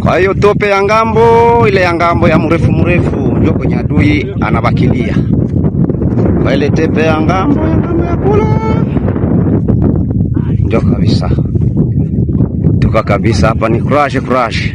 Kwa hiyo tope ya ngambo, ile ya ngambo ya mrefu ndio kwenye adui anabakilia. Kwa ile tepe ya ngambo ya kula ndio kabisa. Tuka kabisa hapa ni crash.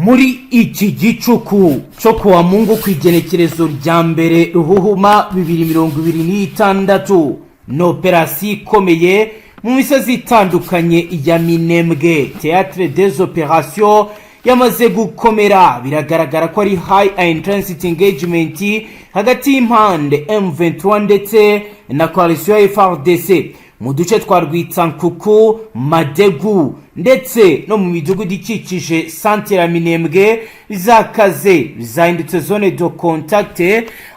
Muri iki gicuku cyo kuwa Mungu kwigenekerezo rya mbere ruhuhuma 2026 no operasi ikomeye mu misozi itandukanye ya Minembwe. Théâtre des opérations yamaze gukomera, biragaragara ko ari high intensity engagement hagati y'impande M23 ndetse na coalition ya Fardc mu duce twa Gicuku, Madegu ndetse no mu midugudu ikikije centre ya Minembwe zakaze zahindutse zone de contact,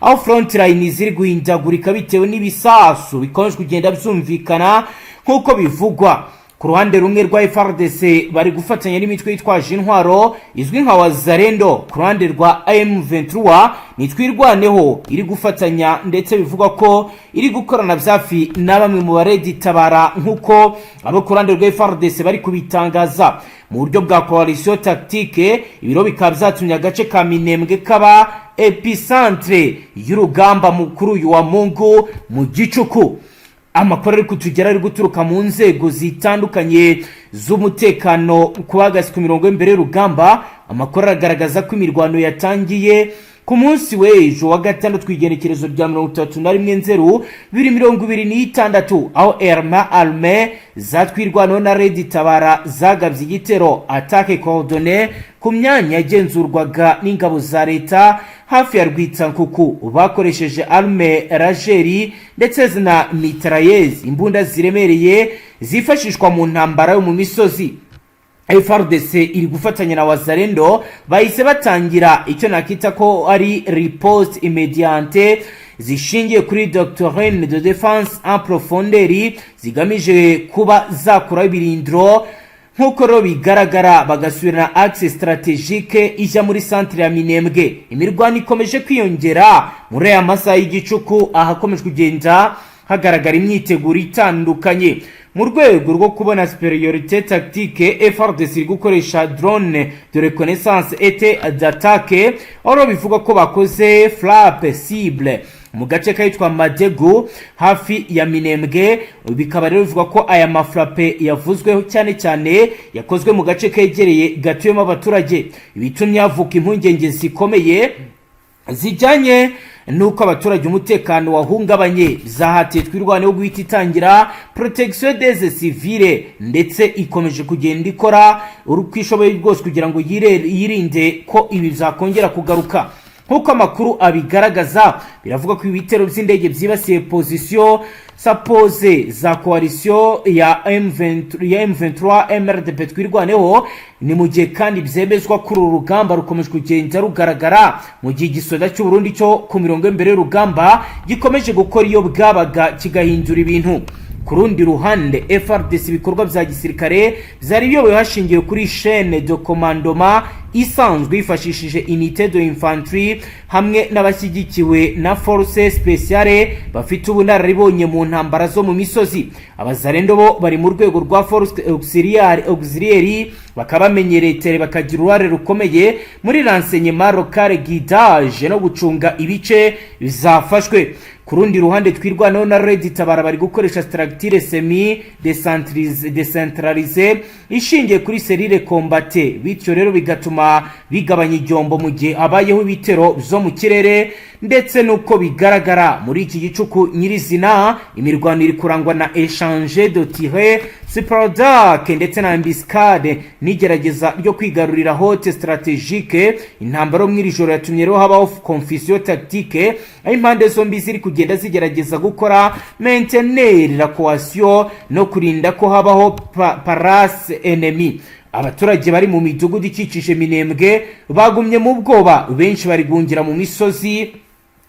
aho front line ziri guhindagurika bitewe n'ibisasu bikomeje kugenda byumvikana nkuko bivugwa. Ku ruhande rumwe rwa Fardc bari gufatanya n'imitwe yitwaje intwaro izwi nka Wazalendo, ku ruhande rwa M23 nitwirwaneho iri gufatanya ndetse bivugwa ko iri gukorana byafi na bamwe mu bareditabara nkuko abo ku ruhande rwa Fardc bari kubitangaza. Mu buryo bwa coalition tactique, ibiro bikaba byatumye agace ka Minembwe kaba epicentre y'urugamba mukuru uyu wa Mungu mu Gicuku. Amakuru ari kutugera ari guturuka mu nzego zitandukanye z'umutekano kubagasi ku mirongo imbere y'urugamba. Amakuru agaragaza ko imirwano yatangiye ku munsi w'ejo wa gatandatu twigenekerezo rya 31/2026, aho armé zatwirwano na reditabara zagabye igitero attaque coordonnée ku myanya yagenzurwaga n'ingabo za leta hafi ya Gicuku. Bakoresheje arme rageri ndetse na mitrailleuse, imbunda ziremereye zifashishwa mu ntambara yo mu misozi. Fardc iri gufatanya na Wazalendo bahise batangira icyo nakita ko ari riposte immédiate zishingiye kuri doctrine de défense en profondeur zigamije kuba zakura ibirindiro nkuko ro bigaragara, bagasubira na axe stratégique ijya muri centre ya Minembwe. Imirwano ikomeje kwiyongera muri aya masaha y'Igicuku, ahakomeje kugenda hagaragara imyiteguro itandukanye. Mu rwego rwo kubona superiorité tactique, Fardc iri gukoresha drone de reconnaissance et d'attaque, aho bivuga ko bakoze frappe cible mu gace kayitwa Madegu hafi ya Minembwe. Bikaba rero bivuga ko aya mafrappe yavuzweho cyane yakozwe mu gace kegereye gatuyemo abaturage, ibitumye havuka impungenge zikomeye zijyanye nuko abaturage umutekano wahungabanye. Zahatiye twirwaneho guhita itangira protection des civils ndetse ikomeje kugenda ikora urukwishoboye rwose kugira ngo yirinde ko ibi zakongera kugaruka. Nkuko amakuru abigaragaza, biravuga ko ibitero by'indege byibasiye position suppose za coalition ya M23 MRDP twirwaneho, ni mu gihe kandi byemezwa kuri urugamba rukomeje kugenda rugaragara mu gihe igisoda cy'u Burundi cyo ku mirongo imbere y'urugamba gikomeje gukora iyo bwabaga kigahindura ibintu. Ku rundi ruhande Fardc ibikorwa bya gisirikare byari biyoboye hashingiye kuri chaîne de commandement isanzwe ifashishije unité de infanterie hamwe n'abashyigikiwe na force spéciale bafite ubunararibonye mu ntambara zo mu misozi. Abazalendo bo bari mu rwego rwa force auxiliaire bakaba bamenyereye bakagira uruhare rukomeye muri renseignement local, guidage no gucunga ibice bizafashwe. Ku rundi ruhande twirwanaho na reditabara bari gukoresha structure semi decentralisée ishingiye kuri serire combatte, bityo rero bigatuma bigabanya igombo mu gihe abayeho ibitero byo mu kirere. Ndetse nuko bigaragara muri iki gicuku nyirizina, imirwano iri kurangwa na échange de tirs Product ndetse na embuscade nigerageza ryo kwigarurira hote stratégique. Intambaro mw'iri joro yatumye rero habaho confusion tactique, aho impande zombi ziri kugenda zigerageza gukora maintenir la coalition no kurinda ko habaho paras ennemi. Abaturage bari mu midugudu ikikije Minembwe bagumye mu bwoba, benshi bari gungira mu misozi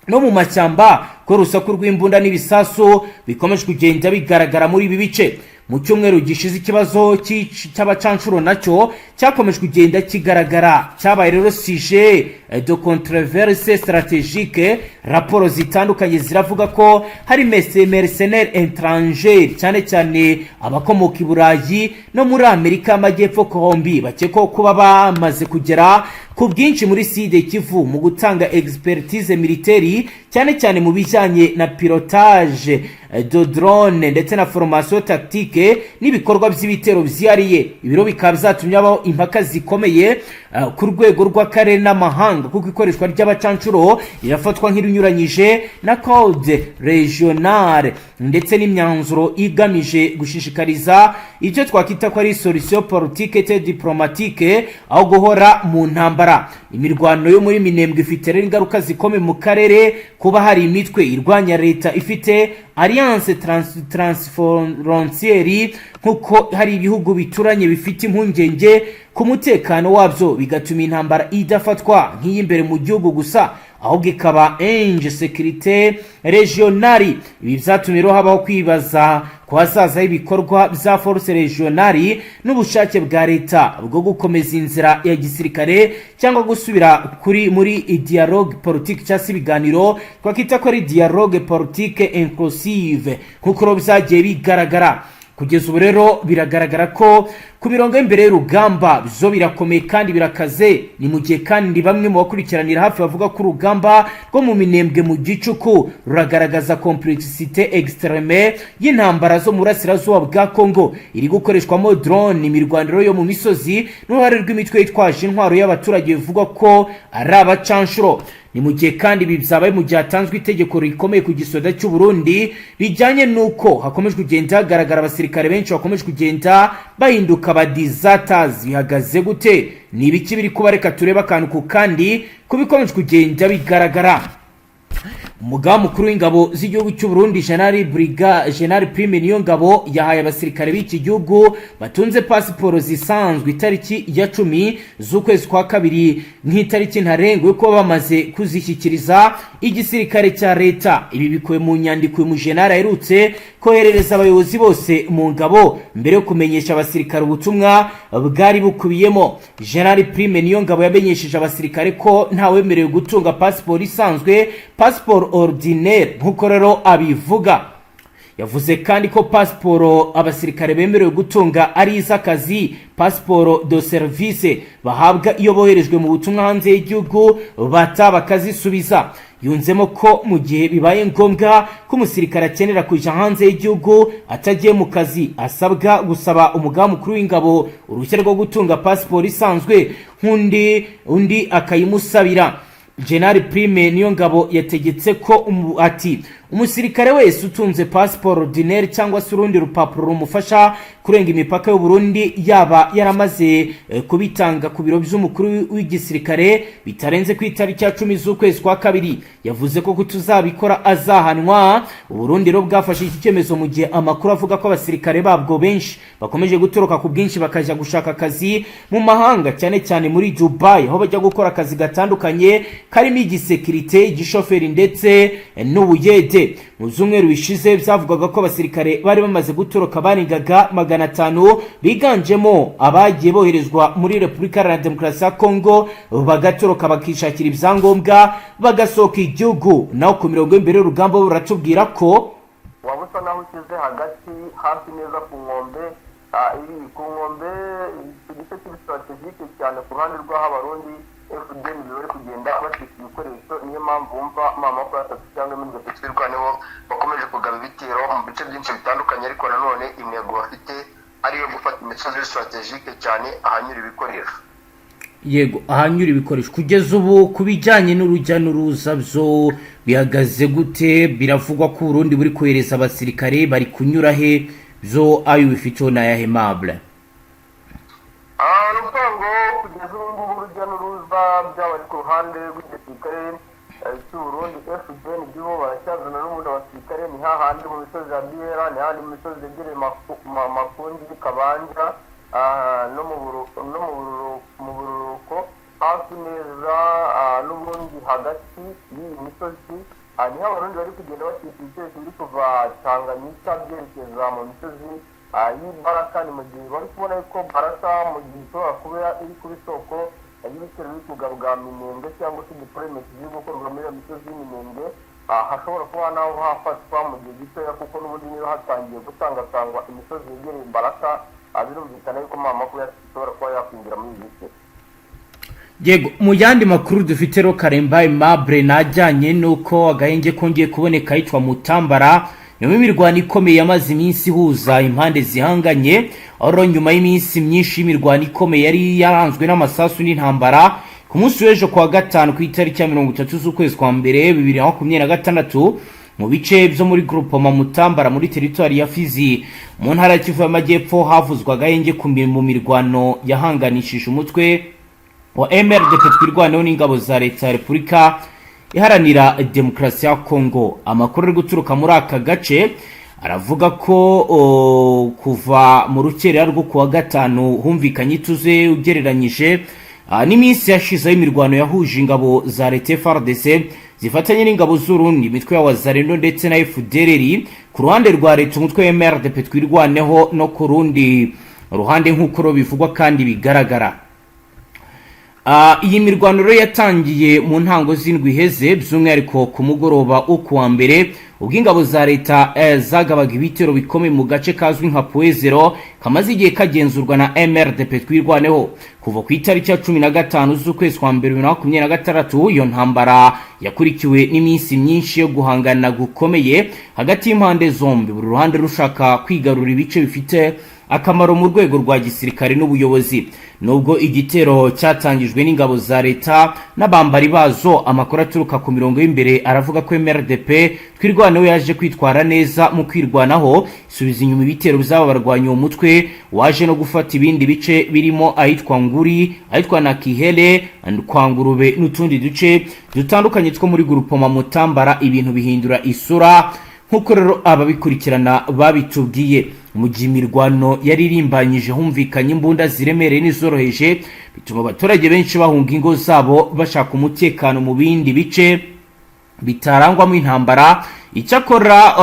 no mu mashyamba ko rusaku rw'imbunda n'ibisasu bikomeje kugenda bigaragara muri ibi bice. mu cyumweru gishize ikibazo cy'abacanshuro nacyo cyakomeje kugenda kigaragara, cyabaye rero sujet de controverse stratégique. Raporo zitandukanye ziravuga ko hari mercenaires étrangers cyane cyane abakomoka i Burayi no muri Amerika y'Amajyepfo kombi bakekwaho kuba bamaze kugera ku bwinshi muri Sud Kivu mu gutanga expertise militaire cyane cyane mu bijyanye na pilotage de drone ndetse na formation tactique n'ibikorwa by'ibitero byihariye. Ibiro bikaba byatumye abaho impaka zikomeye ku rwego rw'akarere n'amahanga kuko ikoreshwa ry'abacanshuro irafatwa nk'irinyuranyije na code régionale ndetse n'imyanzuro igamije gushishikariza icyo twakita ko ari solution politique et diplomatique aho guhora mu ntambara. Imirwano yo muri Minembwe ifite rero ingaruka zikomeye mu karere kuba hari imitwe irwanya leta ifite alliance transfrontière nkuko hari ibihugu bituranye bifite impungenge ku mutekano wabyo, bigatuma intambara idafatwa nk'iyimbere mu gihugu gusa ahubwo ikaba enje sécurité régionale. Ibi byatumye rero habaho kwibaza ku hazaza y'ibikorwa bya force régionale n'ubushake bwa leta bwo gukomeza inzira ya gisirikare cyangwa gusubira muri dialogue politique cyangwa ibiganiro twakita ko ari dialogue politique inclusive nkuko byagiye bigaragara. Kugeza ubu rero biragaragara ko ku mirongo y'imbere y'urugamba byo birakomeye kandi birakaze. Ni mu gihe kandi bamwe mu bakurikiranira hafi bavuga ko urugamba rwo mu Minembwe mu Gicuku ruragaragaza complexité extrême y'intambara zo mu burasirazuba bwa Congo iri gukoreshwamo drone, imirwaniro yo mu misozi n'uruhare rw'imitwe yitwaje intwaro y'abaturage bivugwa ko ari abacanshuro. Ni mu gihe kandi ibi byabaye mu gihe hatanzwe itegeko rikomeye ku gisoda cy'u Burundi bijyanye nuko hakomeje kugenda hagaragara abasirikare benshi bakomeje kugenda bahinduka ba deserters. Bihagaze gute? Ni ibiki biri kuba? Reka turebe akantu ku kandi kubikomeje kugenda bigaragara. Umugaba mukuru w'ingabo z'igihugu cy'u Burundi General Prime Niyongabo yahaye abasirikare b'iki gihugu batunze pasiporo zisanzwe itariki ya 10 z'ukwezi kwa kabiri nk'itariki ntarengwa ko bamaze kuzishyikiriza igisirikare cya leta. Ibi bikuwe mu nyandiko mu General aherutse koherereza abayobozi bose mu ngabo mbere yo kumenyesha abasirikare ubutumwa bwari bukubiyemo. General Prime Niyongabo yamenyesheje abasirikare ko ntawemerewe gutunga pasiporo isanzwe, pasiporo ordinaire nkuko rero abivuga. Yavuze kandi ko pasiporo abasirikare bemerewe gutunga ari iz'akazi, pasiporo de service bahabwa iyo boherejwe mu butumwa hanze y'igihugu bakazisubiza. Yunzemo ko mu gihe bibaye ngombwa ko umusirikare akenera kuja hanze y'igihugu atagiye mu kazi asabwa gusaba umugaba mukuru w'ingabo uruhushya rwo gutunga pasiporo isanzwe undi akayimusabira. General Prime Niyongabo yategetse ko ati umusirikare wese utunze pasiporo ordinaire cyangwa se urundi rupapuro rumufasha kurenga imipaka y'u Burundi yaba yaramaze kubitanga ku biro by'umukuru w'igisirikare bitarenze ku itariki ya 10 z'ukwezi kwa kabiri. Yavuze ko kutuzabikora azahanwa. U Burundi rero bwafashe iki cyemezo mu gihe amakuru avuga ko abasirikare babwo benshi bakomeje gutoroka ku bwinshi bakaja gushaka akazi mu mahanga cyane cyane muri Dubai aho bajya gukora akazi gatandukanye karimo igisekirite, igishoferi ndetse n'ubuyede. Mu zumweru bishize byavugaga ko abasirikare bari bamaze gutoroka baringaga 500 biganjemo abagiye boherezwa muri Repubulika Iharanira Demokarasi ya Kongo bagatoroka bakishakira ibyangombwa bagasohoka igihugu. Naho ku mirongo y'imbere y'urugamba buratubwira ko wabusa naho ukize hagati hafi neza ku nkombe iri ku nkombe igice cy'strategique cyane ku ruhande rw'abarundi Fdnb bari kugenda bashika ibikoresho. Niyo mpamvu wumva mama ko atatu cyangwa muri twirwaneho bakomeje kugaba ibitero mu bice byinshi bitandukanye, ariko nanone intego bafite ariyo gufata imisozi strategique cyane ahanyura ibikoresho. Yego, ahanyura ibikoresho. Kugeza ubu kubijyanye n'urujya n'uruza byo bihagaze gute? Biravugwa ko Burundi buri kohereza abasirikare bari kunyura he byo ayo bifite na yahemable. Rupango kugeza ubu urujya n'uruza by'abari ku ruhande rw'igisirikare cy'u Burundi Fdnb bo baracyazana n'ubundi abasirikare ni hahandi mu misozi ya Biera, ni hahandi mu misozi yegereye Makundi, Kabanja no mu bururuko hafi neza n'ubundi hagati y'iyi misozi niho abarundi bari kugenda bakika ibitekerezo biri kuva Tanganyika byerekeza mu misozi y'Baraka ni mu gihe bari kubona ko Baraka mu gihe ishobora kuba iri kuri soko y'ibitero biri kugarura Minembwe cyangwa se deployment ziri gukorwa muri iyo misozi y'Minembwe, hashobora kuba naho hafatwa mu gihe gitoya kuko n'ubundi niba hatangiye gutangatangwa imisozi yegereye Baraka, birumvikana yuko amakuru ashobora kuba yakwinjira muri ibi bice. Yego, mu yandi makuru dufite ro Karemba Aimable najyanye nuko agahenge kongeye kuboneka yitwa Mutambara, nyuma y'imirwano ikomeye yamaze iminsi ihuza impande zihanganye, aho nyuma y'iminsi myinshi y'imirwano ikomeye yari yaranzwe n'amasasu n'intambara, ku munsi w'ejo kwa gatanu ku itariki ya 30 z'ukwezi kwa mbere 2026 mu bice byo muri groupe Mutambara muri territoire ya Fizi mu ntara ya Kivu y'Amajyepfo havuzwa agahenge mu mirwano yahanganishije umutwe wa MRDP twirwaneho n'ingabo za leta ya Repubulika iharanira demokarasi ya Kongo. Amakuru ari guturuka muri aka gace aravuga ko kuva mu rukerera rwo kuwa gatanu humvikanye ituze ugereranyije n'iminsi yashize y'imirwano yahuje ingabo za leta Fardc zifatanye n'ingabo z'Urundi, imitwe ya Wazalendo ndetse na FDLR ku ruhande rwa leta, umutwe wa MRDP twirwaneho no ku rundi ruhande nk'uko bivugwa kandi bigaragara. Iyi mirwano rero yatangiye mu ntango z'indwi heze, by'umwihariko ku mugoroba ukuwa mbere ubwo ingabo za leta zagabaga ibitero bikomeye mu gace kazwi nka Poezero kamaze igihe kagenzurwa na MRDP twirwaneho kuva ku itariki ya 15 z'ukwezi kwa mbere 2026. Iyo ntambara yakurikiwe n'iminsi myinshi yo guhangana gukomeye hagati y'impande zombi, buri ruhande rushaka kwigarura ibice bifite akamaro mu rwego rwa gisirikare n'ubuyobozi. Nubwo igitero cyatangijwe n'ingabo za leta n'abambari bazo, amakuru aturuka ku mirongo y'imbere aravuga ko MRDP twirwaneho yaje kwitwara neza mu kwirwanaho, isubiza inyuma ibitero by'aba barwanya umutwe waje no gufata ibindi bice birimo ahitwa Nguri, ahitwa Nakihele, Kwangurube n'utundi duce dutandukanye two muri groupe Mutambara. Ibintu bihindura isura nkuko rero ababikurikirana babitubwiye. Mu gihe imirwano yaririmbanyije humvikanye imbunda ziremereye n'izoroheje, bituma abaturage benshi bahunga ingo zabo bashaka umutekano mu bindi bice bitarangwamo intambara. Icyakora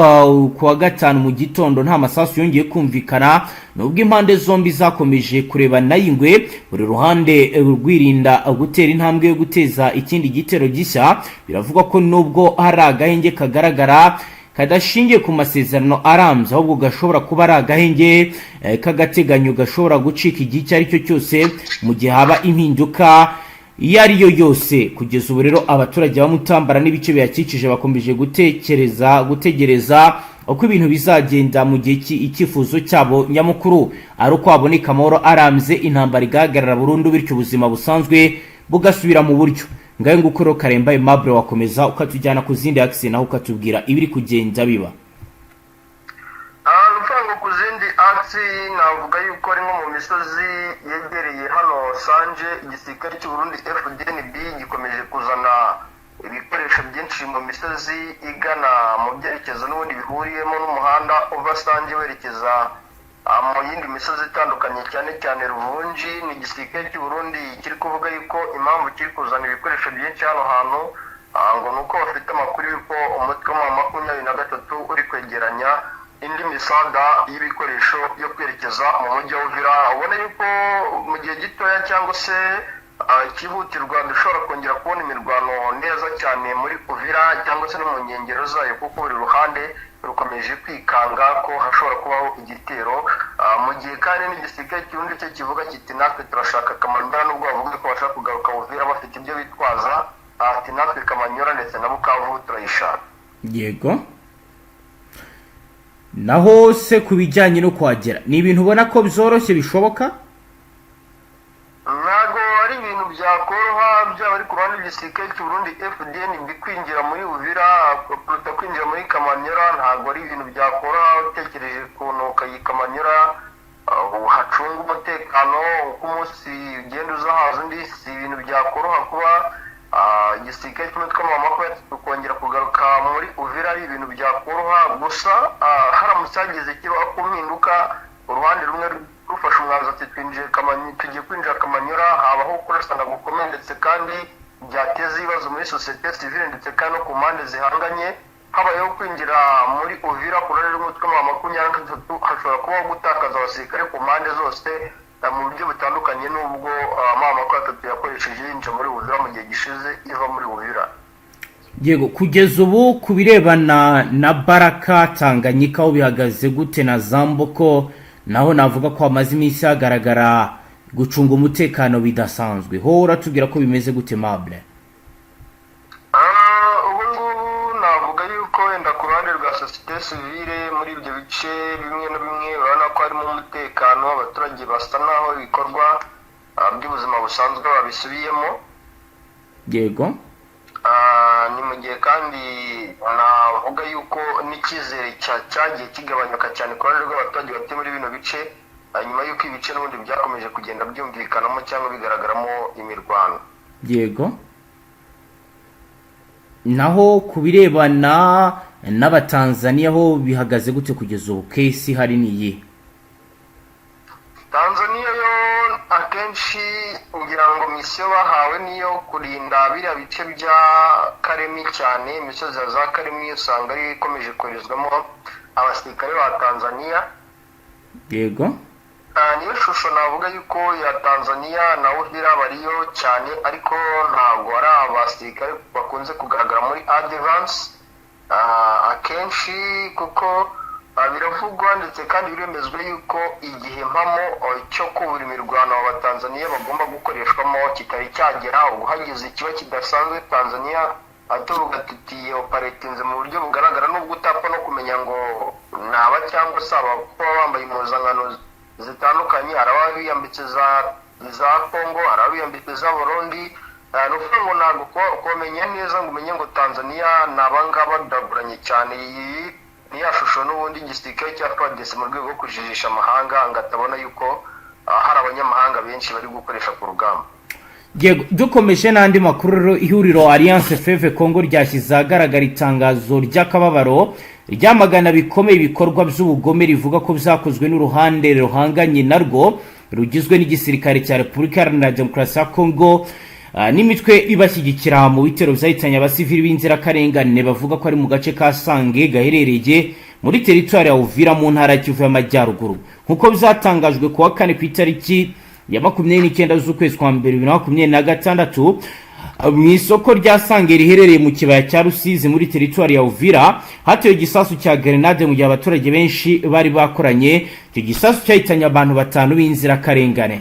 kuwa gatanu mu gitondo nta masasu yongeye kumvikana, nubwo impande zombi zakomeje kurebana y'ingwe, buri ruhande rwirinda gutera intambwe yo guteza ikindi gitero gishya. Biravugwa ko nubwo hari agahenge kagaragara kadashingiye ku masezerano arambye, ahubwo gashobora kuba ari agahenge k'agateganyo gashobora gucika igihe icyo ari cyo cyose mu gihe haba impinduka iyo ari yo yose. Kugeza ubu rero abaturage ba Mutambara n'ibice biyakikije bakomeje gutegereza uko ibintu bizagenda, mu gihe icyifuzo cyabo nyamukuru ari uko haboneka amahoro arambye, intambara igahagarara burundu, bityo ubuzima busanzwe bugasubira mu buryo. Ngaye ngukoro Karemba Aimable wakomeza ukatujyana ku zindi axe naho ukatubwira ibiri kugenda biba. Rufango ku zindi axe navuga yuko ari nko mu misozi yegereye hano Sanje, igisirikare cy'u Burundi Fdnb gikomeje kuzana ibikoresho byinshi mu misozi igana mu byerekezo n'ubundi bihuriyemo n'umuhanda uva Sanje werekeza mu yindi misozi itandukanye, cyane cyane Ruvunji. Ni igisirikare cy'u Burundi kiri kuvuga yuko impamvu kiri kuzana ibikoresho byinshi hano hantu ngo nuko bafite amakuru yuko umutwe wa 23 uri kwegeranya indi misaga y'ibikoresho yo kwerekeza mu mujyi wa Uvira. ubona yuko mu gihe gitoya cyangwa se ikihutirwa dushobora kongera kubona imirwano neza cyane muri Uvira cyangwa se no mu nkengero zayo, kuko buri ruhande rukomeje kwikanga ko hashobora kubaho igitero, mu gihe kandi n'igisirikare cy'undi cyo kivuga kiti natwe turashaka Kamanyora, nubwo bavuga ko bashaka kugaruka Uvira bafite ibyo bitwaza, ati natwe Kamanyora ndetse na Bukavu turayishaka. Yego, naho se kubijyanye no kwagera ni ibintu ubona ko byoroshye bishoboka? Ntago ari ibintu byakoroha, byaba ari ku ruhande rw'igisirikare cy'u Burundi Fdnb kwinjira muri Uvira kuruta kwinjira muri Kamanyora. Ntago ari ibintu byakoroha utekereje ukuntu Kamanyora hacunga umutekano uko umunsi ugenda uzahaza undi. Si ibintu byakoroha kuba igisirikare cy'umutwe wa kongera kugaruka muri Uvira, ari ibintu byakoroha. Gusa haramutse hageze kibaho ku mpinduka, uruhande rumwe rufasha umwanzuro ati tugiye kwinjira Kamanyora, habaho kurasana gukomeye ndetse kandi byateza ibibazo muri sosiyete sivile ndetse kandi no ku mpande zihanganye. habayeho kwinjira muri Uvira ku ruhande rw'umutwe wa 23 hashobora kuba gutakaza abasirikare ku mpande zose mu buryo butandukanye n'ubwo mama kwa tatu yakoresheje yinjira muri Uvira mu gihe gishize iva muri Uvira. Yego, kugeza ubu kubirebana na Baraka Tanganyika aho bihagaze gute na Zamboko naho navuga ko amaze iminsi hagaragara gucunga umutekano bidasanzwe, ho uratubwira ko bimeze gute Mable? Navuga yuko wenda ku ruhande rwa societe civile muri ibyo bice bimwe na bimwe urabona ko harimo umutekano, abaturage basa naho ibikorwa by'ubuzima busanzwe babisubiyemo. Yego. Ni mu gihe kandi navuga yuko n'icyizere cyagiye kigabanyuka cyane ku ruhande rw'abaturage batuye muri bino bice nyuma y'uko ibice n'ubundi byakomeje kugenda byumvikanamo cyangwa bigaragaramo imirwano. Yego. Naho kubirebana n'abatanzania ho bihagaze gute kugeza ubu? Case hari niyi Tanzania yo akenshi ngira ngo misiyo bahawe niyo kurinda biriya bice bya Karemi cyane, imisozi za Karemi usanga ari ikomeje koherezwamo abasirikare ba Tanzania. Yego. Niyo shusho navuga yuko ya Tanzania na Uvira bariyo cyane, ariko ntabwo ari abasirikare bakunze kugaragara muri advance akenshi, kuko biravugwa ndetse kandi biremezwa yuko igihe mpamo cyo kubura imirwano Abatanzania bagomba gukoreshwamo kitari cyagera, ubwo hagize ikiba kidasanzwe Tanzania aturuka tutiye operatinze mu buryo bugaragara n'ubwo utapfa no kumenya ngo naba cyangwa se kuba bambaye impuzankano zitandukanye, hari abiyambitse za Congo, hari abiyambitse za Burundi. Nukuvuga ngo ntabwo kumenya neza ngo umenye ngo Tanzania nabangaba badaguranye cyane. Ni ya shusho n'ubundi igisirikare cya Fardc mu rwego rwo kujijisha amahanga ngo atabona yuko hari abanyamahanga benshi bari gukoresha ku rugamba. Yego, dukomeje n'andi makuru. Ihuriro Alliance Fleuve Congo ryashyize ahagaragara itangazo ry'akababaro ryamagana bikomeye ibikorwa by'ubugome rivuga ko byakozwe n'uruhande ruhanganye narwo rugizwe n'igisirikare cya Repubulika Iharanira Demokarasi ya Congo n'imitwe ibashyigikira mu bitero byahitanye abasivili b'inzirakarengane bavuga ko ari mu gace ka Sange gaherereye muri teritwari ya Uvira mu ntara ya Kivu y'Amajyaruguru, nkuko bizatangajwe kuwa kane ku itariki ya 29 z'ukwezi kwa 2026 mu isoko rya Sange riherereye mu kibaya cya Rusizi muri teritwari ya Uvira. Hatewe igisasu cya grenade mu gihe abaturage benshi bari bakoranye. Icyo gisasu cyahitanye abantu 5 b'inzirakarengane.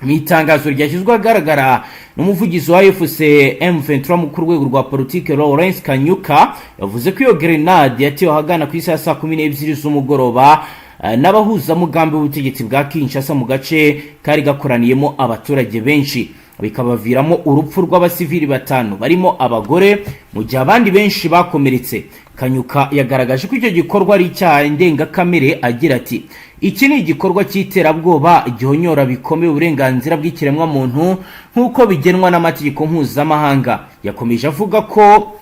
Mu itangazo ryashyizwe ahagaragara n'umuvugizi wa M23 mu rwego rwa Politique Lawrence Kanyuka yavuze ko iyo grenade yatewe ahagana ku isaha ya 12 z'umugoroba n'abahuza mugambi w'ubutegetsi bwa Kinshasa mu gace kari gakoraniyemo abaturage benshi, bikabaviramo urupfu rw'abasivili 5 barimo abagore mu gihe abandi benshi bakomeretse. Kanyuka yagaragaje ko icyo gikorwa ari icyaha ndengakamere, agira ati iki ni igikorwa cy'iterabwoba gihonyora bikomeye uburenganzira bw'ikiremwa muntu nk'uko bigenwa n'amategeko mpuzamahanga. Yakomeje avuga ko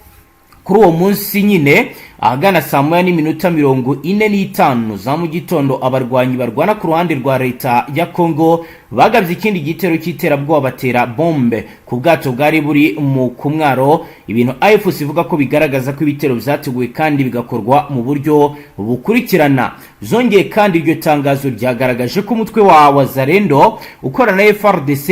kuri uwo munsi nyine ahagana saa 9:45 za mu gitondo abarwanyi barwana ku ruhande rwa leta ya Congo bagabye ikindi gitero cy'iterabwoba batera bombe ku bwato bwari buri mu kumwaro, ibintu AFS ivuga ko bigaragaza ko ibitero byateguwe kandi bigakorwa mu buryo bukurikirana. Zongeye kandi iryo tangazo ryagaragaje ko umutwe wa Wazalendo ukorana na Fardc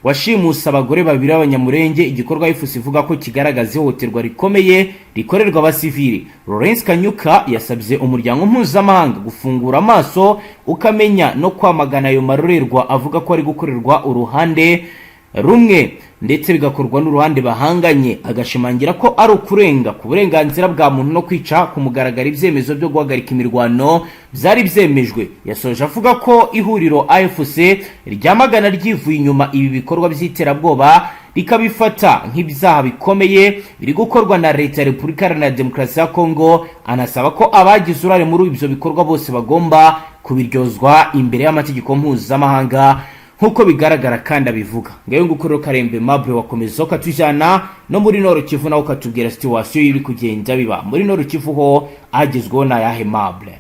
washimusa abagore 2 b'abanyamurenge, igikorwa AFS ivuga ko kigaragaza ihohoterwa rikomeye rikorerwa abasivili. Lawrence Kanyuka yasabye umuryango mpuzamahanga gufungura amaso ukamenya no kwamagana ayo marorerwa avuga ko ari gukorerwa uruhande rumwe ndetse bigakorwa n'uruhande bahanganye, agashimangira ko ari ukurenga ku burenganzira bwa muntu no kwica ku mugaragaro ibyemezo byo guhagarika imirwano byari byemejwe. Yasoje avuga ko ihuriro AFC ryamagana ryivuye inyuma ibi bikorwa by'iterabwoba rikabifata nk'ibyaha bikomeye biri gukorwa na leta ya Repubulika Iharanira Demokarasi ya Congo. Anasaba ko abagize urare muri ibyo bikorwa bose bagomba kubiryozwa imbere y'amategeko mpuzamahanga nkuko bigaragara kandi abivuga. Ngayo ngukuru Karembe Mable wakomeza ukatujana no muri Nord Kivu naho ukatubwira situation iri kugenda biba muri Nord Kivu ho agezweho na yahe Mable?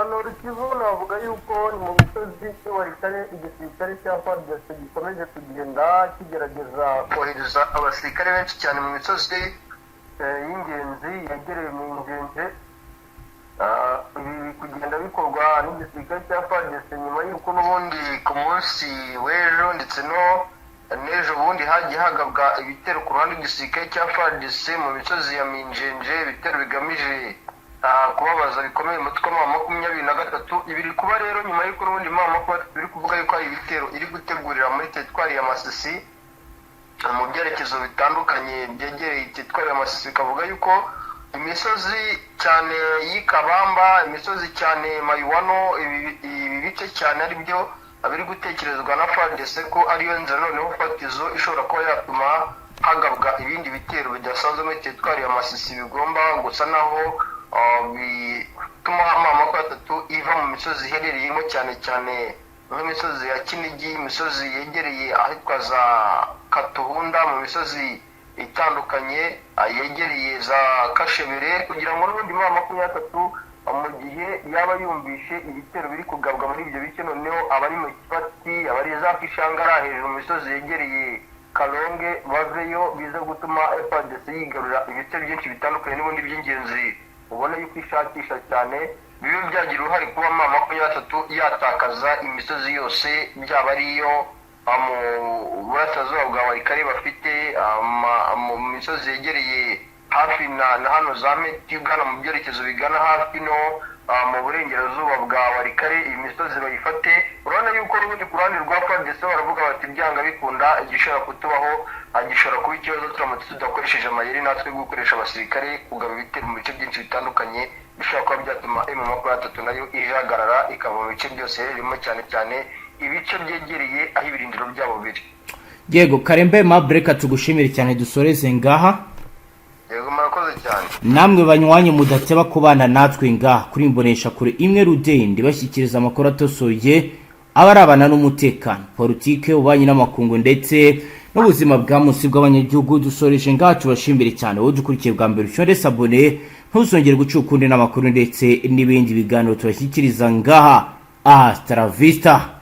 Nord Kivu navuga yuko ni mu misozi wahitanye igisirikare cya Fardc gikomeje kugenda kigerageza kohereza abasirikare benshi cyane mu misozi y'ingenzi yegereye mu ngenzi. Ibi kugenda bikorwa n'igisirikare cya Fardc nyuma y'uko n'ubundi ku munsi w'ejo ndetse n'ejo bundi hagiye hagabwa ibitero ku ruhande rw'igisirikare cya Fardc mu misozi ya Minjenje, ibitero bigamije kubabaza bikomeye umutwe wa 23. Ibiri kuba rero nyuma y'uko n'ubundi biri kuvuga yuko ari ibitero iri gutegurira muri teritwari ya Masisi mu byerekezo bitandukanye byegereye teritwari ya Masisi. Bikavuga yuko imisozi cyane y'Ikabamba, imisozi cyane Mayuwano, ibi bice cyane ari byo abiri gutekerezwa na Fardc ko ariyo nzira noneho fatizo ishobora kuba yatuma hagabwa ibindi bitero bidasanzwe muri teritwari ya Masisi bigomba gusa naho bituma amamako atatu iva mu misozi iherereyemo cyane cyane nk'imisozi ya Kinigi, imisozi yegereye ahitwa za Katuhunda, mu misozi itandukanye yegereye za Kashebere, kugira ngo n'ubundi amamako atatu mu gihe yaba yumvishe ibitero biri kugabwa muri ibyo bice noneho abari mu Kibati, abari za Kishangara hejuru mu misozi yegereye Kalonge baveyo, biza gutuma Fardc yigarura ibice byinshi bitandukanye n'ubundi by'ingenzi ubona yuko ishakisha cyane, bibe byagira uruhare kuba amamako atatu yatakaza imisozi yose, byaba ariyo mu burasirazuba bwa Warikare bafite mu misozi yegereye hafi na hano za Meti ugana mu byerekezo bigana hafi no mu burengerazuba bwa Warikare, iyi misozi bayifate. Urabona yuko n'ubundi ku ruhande rwa Fardc baravuga bati byanga bikunda igishobora kutubaho, gishobora kuba ikibazo turamutse tudakoresheje amayeri natwe gukoresha abasirikare kugaba ibitero mu bice byinshi bitandukanye, bishobora kuba byatuma M23 nayo ijagarara ikava mu bice byose irimo cyane cyane ibice byegereye aho ibirindiro byabo biri. Yego Karembe Mabreka tugushimire cyane, dusoreze ngaha. Yego murakoze cyane. Namwe banywanyi mudateba kubana natwe ngaha kuri imbonesha kure imwe Rudende bashyikiriza amakuru atosoye abarabana n'umutekano, politike, ubanyi n'amakungu ndetse n'ubuzima bwa munsi bw'abanyagihugu. Dusoreje ngaha tubashimire cyane wowe dukurikiye bwa mbere, ushore sabone ntuzongere gucukundi n'amakuru ndetse n'ibindi biganiro tubashyikiriza ngaha. Hasta la vista.